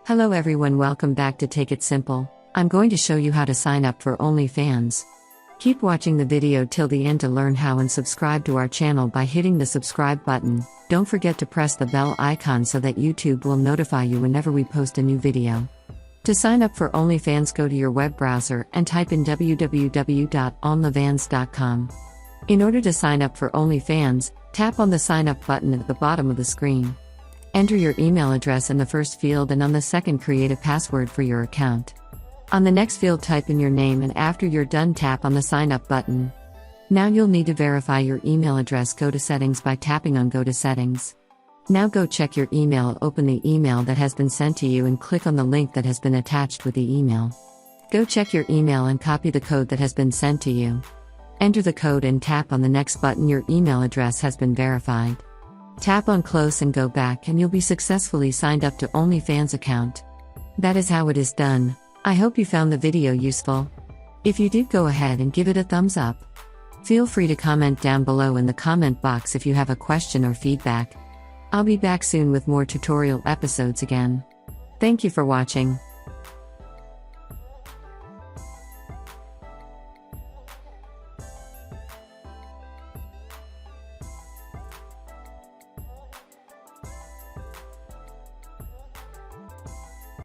Hello everyone, welcome back to Take It Simple. I'm going to show you how to sign up for OnlyFans. Keep watching the video till the end to learn how and subscribe to our channel by hitting the subscribe button. Don't forget to press the bell icon so that YouTube will notify you whenever we post a new video. To sign up for OnlyFans, go to your web browser and type in www.onlyfans.com. In order to sign up for OnlyFans, tap on the sign up button at the bottom of the screen. Enter your email address in the first field and on the second create a password for your account. On the next field type in your name and after you're done tap on the sign up button. Now you'll need to verify your email address. Go to settings by tapping on go to settings. Now go check your email, open the email that has been sent to you and click on the link that has been attached with the email. Go check your email and copy the code that has been sent to you. Enter the code and tap on the next button. Your email address has been verified. Tap on close and go back and you'll be successfully signed up to OnlyFans account. That is how it is done. I hope you found the video useful. If you did, go ahead and give it a thumbs up. Feel free to comment down below in the comment box if you have a question or feedback. I'll be back soon with more tutorial episodes again. Thank you for watching.